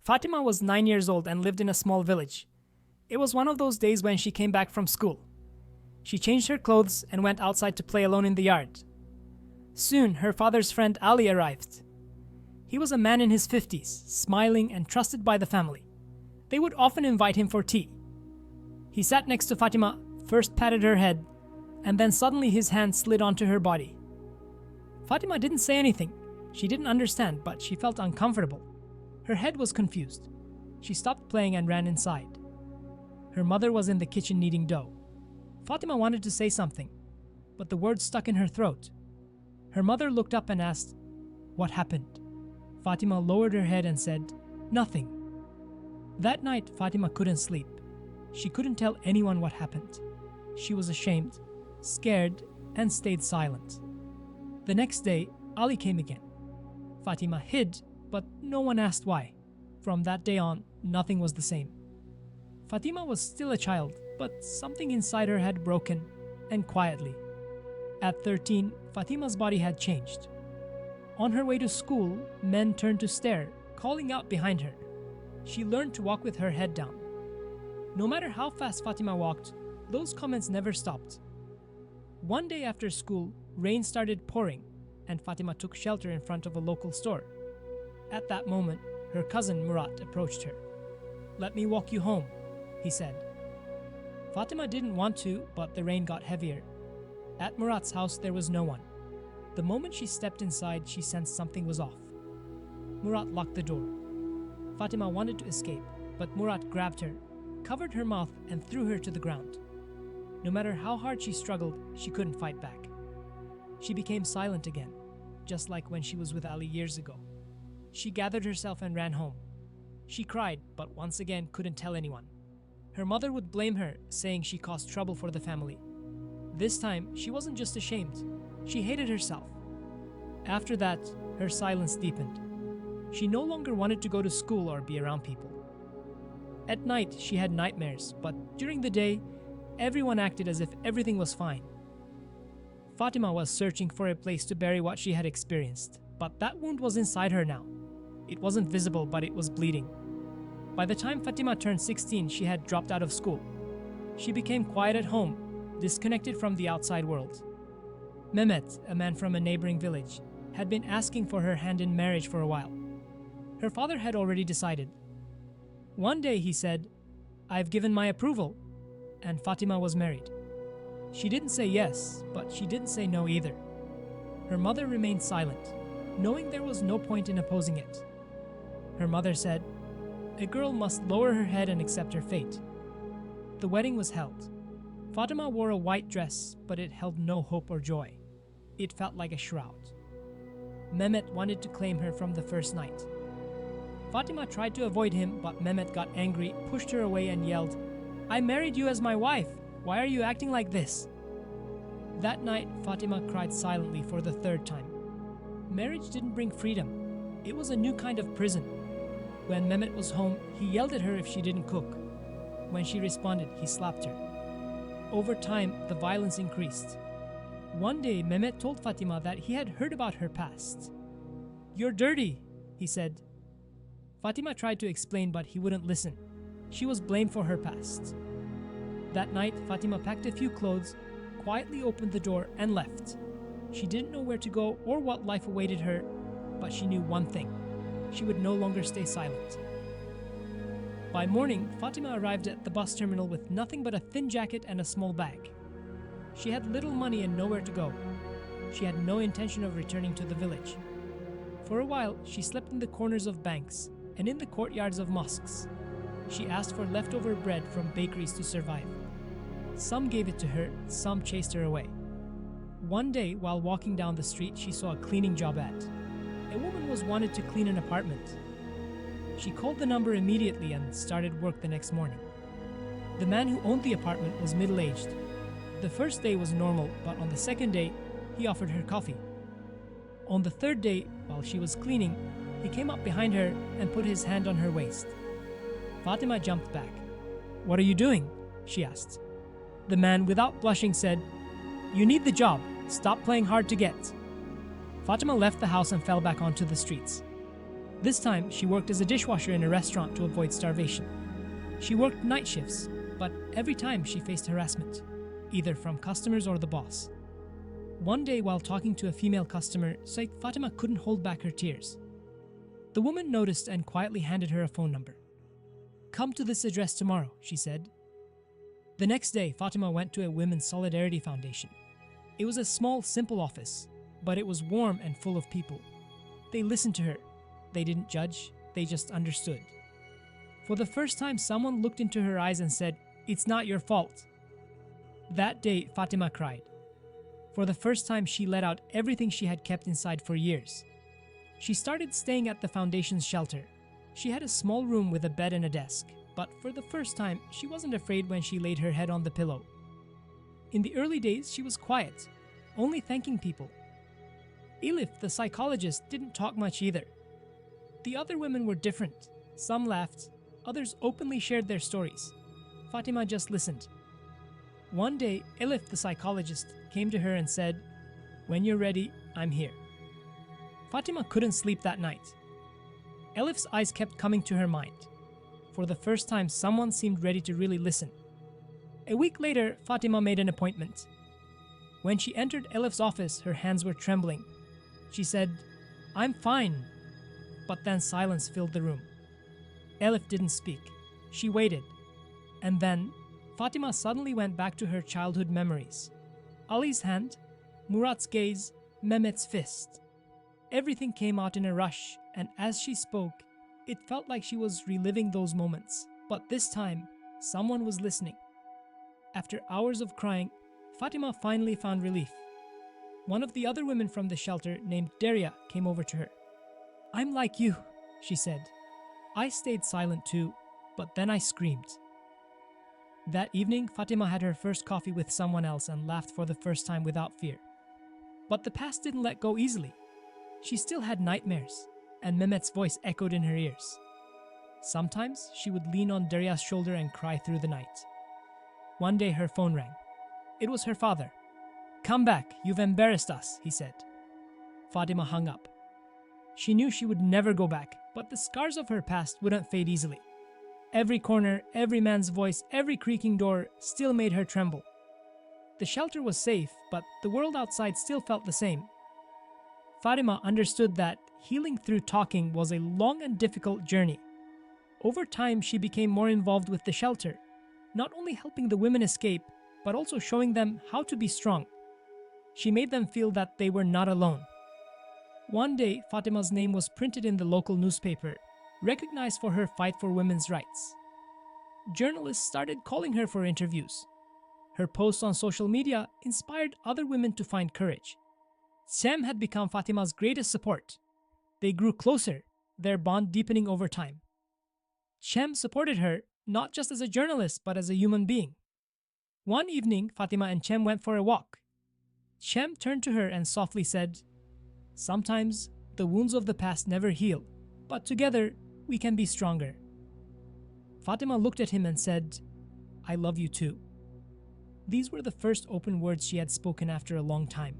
Fatima was 9 years old and lived in a small village. It was one of those days when she came back from school. She changed her clothes and went outside to play alone in the yard. Soon, her father's friend Ali arrived. He was a man in his 50s, smiling and trusted by the family. They would often invite him for tea. He sat next to Fatima, first patted her head, and then suddenly his hand slid onto her body. Fatima didn't say anything. She didn't understand, but she felt uncomfortable. Her head was confused. She stopped playing and ran inside. Her mother was in the kitchen kneading dough. Fatima wanted to say something, but the words stuck in her throat. Her mother looked up and asked, "What happened?" Fatima lowered her head and said, "Nothing." That night, Fatima couldn't sleep. She couldn't tell anyone what happened. She was ashamed, scared, and stayed silent. The next day, Ali came again. Fatima hid, but no one asked why. From that day on, nothing was the same. Fatima was still a child, but something inside her had broken, and quietly. At 13, Fatima's body had changed. On her way to school, men turned to stare, calling out behind her. She learned to walk with her head down. No matter how fast Fatima walked, those comments never stopped. One day after school, rain started pouring, and Fatima took shelter in front of a local store. At that moment, her cousin Murat approached her. "Let me walk you home," he said. Fatima didn't want to, but the rain got heavier. At Murat's house, there was no one. The moment she stepped inside, she sensed something was off. Murat locked the door. Fatima wanted to escape, but Murat grabbed her, covered her mouth, and threw her to the ground. No matter how hard she struggled, she couldn't fight back. She became silent again, just like when she was with Ali years ago. She gathered herself and ran home. She cried, but once again couldn't tell anyone. Her mother would blame her, saying she caused trouble for the family. This time, she wasn't just ashamed, she hated herself. After that, her silence deepened. She no longer wanted to go to school or be around people. At night, she had nightmares, but during the day, everyone acted as if everything was fine. Fatima was searching for a place to bury what she had experienced, but that wound was inside her now. It wasn't visible, but it was bleeding. By the time Fatima turned 16, she had dropped out of school. She became quiet at home, disconnected from the outside world. Mehmet, a man from a neighboring village, had been asking for her hand in marriage for a while. Her father had already decided. One day he said, "I've given my approval," and Fatima was married. She didn't say yes, but she didn't say no either. Her mother remained silent, knowing there was no point in opposing it. Her mother said, "A girl must lower her head and accept her fate." The wedding was held. Fatima wore a white dress, but it held no hope or joy. It felt like a shroud. Mehmet wanted to claim her from the first night. Fatima tried to avoid him, but Mehmet got angry, pushed her away and yelled, "I married you as my wife. Why are you acting like this?" That night, Fatima cried silently for the third time. Marriage didn't bring freedom. It was a new kind of prison. When Mehmet was home, he yelled at her if she didn't cook. When she responded, he slapped her. Over time, the violence increased. One day, Mehmet told Fatima that he had heard about her past. "You're dirty," he said. Fatima tried to explain, but he wouldn't listen. She was blamed for her past. That night, Fatima packed a few clothes, quietly opened the door, and left. She didn't know where to go or what life awaited her, but she knew one thing: she would no longer stay silent. By morning, Fatima arrived at the bus terminal with nothing but a thin jacket and a small bag. She had little money and nowhere to go. She had no intention of returning to the village. For a while, she slept in the corners of banks and in the courtyards of mosques. She asked for leftover bread from bakeries to survive. Some gave it to her, some chased her away. One day, while walking down the street, she saw a cleaning job ad. A woman was wanted to clean an apartment. She called the number immediately and started work the next morning. The man who owned the apartment was middle-aged. The first day was normal, but on the second day, he offered her coffee. On the third day, while she was cleaning, he came up behind her and put his hand on her waist. Fatima jumped back. "What are you doing?" she asked. The man, without blushing, said, "You need the job. Stop playing hard to get." Fatima left the house and fell back onto the streets. This time, she worked as a dishwasher in a restaurant to avoid starvation. She worked night shifts, but every time she faced harassment, either from customers or the boss. One day, while talking to a female customer, Fatima couldn't hold back her tears. The woman noticed and quietly handed her a phone number. "Come to this address tomorrow," she said. The next day, Fatima went to a Women's Solidarity Foundation. It was a small, simple office, but it was warm and full of people. They listened to her. They didn't judge, they just understood. For the first time, someone looked into her eyes and said, "It's not your fault." That day, Fatima cried. For the first time, she let out everything she had kept inside for years. She started staying at the foundation's shelter. She had a small room with a bed and a desk, but for the first time, she wasn't afraid when she laid her head on the pillow. In the early days, she was quiet, only thanking people. Elif, the psychologist, didn't talk much either. The other women were different. Some laughed, others openly shared their stories. Fatima just listened. One day, Elif, the psychologist, came to her and said, "When you're ready, I'm here." Fatima couldn't sleep that night. Elif's eyes kept coming to her mind. For the first time, someone seemed ready to really listen. A week later, Fatima made an appointment. When she entered Elif's office, her hands were trembling. She said, "I'm fine." But then silence filled the room. Elif didn't speak. She waited. And then, Fatima suddenly went back to her childhood memories. Ali's hand, Murat's gaze, Mehmet's fist. Everything came out in a rush, and as she spoke, it felt like she was reliving those moments. But this time, someone was listening. After hours of crying, Fatima finally found relief. One of the other women from the shelter, named Deria, came over to her. "I'm like you," she said. I stayed silent too, but then I screamed. That evening, Fatima had her first coffee with someone else and laughed for the first time without fear. But the past didn't let go easily. She still had nightmares, and Mehmet's voice echoed in her ears. Sometimes she would lean on Deria's shoulder and cry through the night. One day her phone rang. It was her father. "Come back, you've embarrassed us," he said. Fatima hung up. She knew she would never go back, but the scars of her past wouldn't fade easily. Every corner, every man's voice, every creaking door still made her tremble. The shelter was safe, but the world outside still felt the same. Fatima understood that healing through talking was a long and difficult journey. Over time, she became more involved with the shelter, not only helping the women escape, but also showing them how to be strong. She made them feel that they were not alone. One day, Fatima's name was printed in the local newspaper, recognized for her fight for women's rights. Journalists started calling her for interviews. Her posts on social media inspired other women to find courage. Sam had become Fatima's greatest support. They grew closer, their bond deepening over time. Shem supported her not just as a journalist but as a human being. One evening, Fatima and Chem went for a walk. Shem turned to her and softly said, "Sometimes the wounds of the past never heal, but together we can be stronger." Fatima looked at him and said, "I love you too." These were the first open words she had spoken after a long time.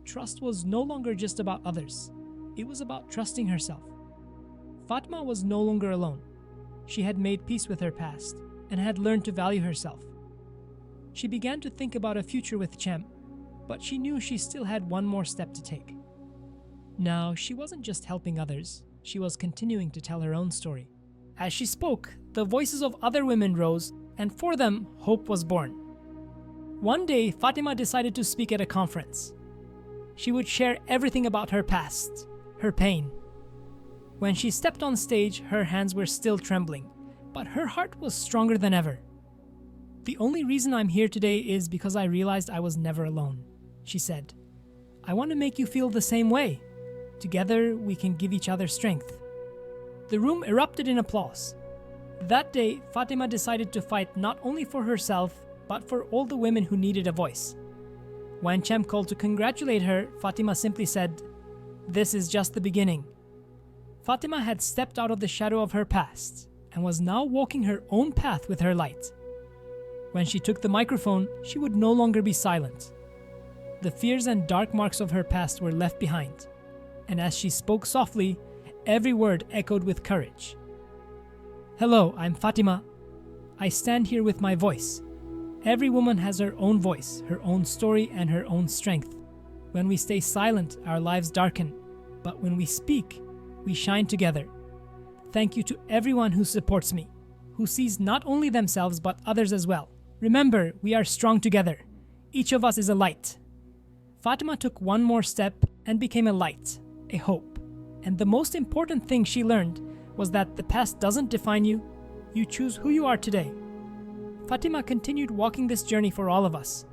Trust was no longer just about others. It was about trusting herself. Fatima was no longer alone. She had made peace with her past and had learned to value herself. She began to think about a future with Chem, but she knew she still had one more step to take. Now, she wasn't just helping others, she was continuing to tell her own story. As she spoke, the voices of other women rose, and for them, hope was born. One day, Fatima decided to speak at a conference. She would share everything about her past, her pain. When she stepped on stage, her hands were still trembling, but her heart was stronger than ever. "The only reason I'm here today is because I realized I was never alone," she said. "I want to make you feel the same way. Together, we can give each other strength." The room erupted in applause. That day, Fatima decided to fight not only for herself, but for all the women who needed a voice. When Chem called to congratulate her, Fatima simply said, "This is just the beginning." Fatima had stepped out of the shadow of her past and was now walking her own path with her light. When she took the microphone, she would no longer be silent. The fears and dark marks of her past were left behind, and as she spoke softly, Every word echoed with courage. Hello, I'm Fatima. I stand here with my voice. Every woman has her own voice, her own story, and her own strength. When we stay silent, our lives darken. But when we speak, we shine together. Thank you to everyone who supports me, who sees not only themselves but others as well. Remember, we are strong together. Each of us is a light. Fatima took one more step and became a light, a hope. And the most important thing she learned was that the past doesn't define you. You choose who you are today. Fatima continued walking this journey for all of us.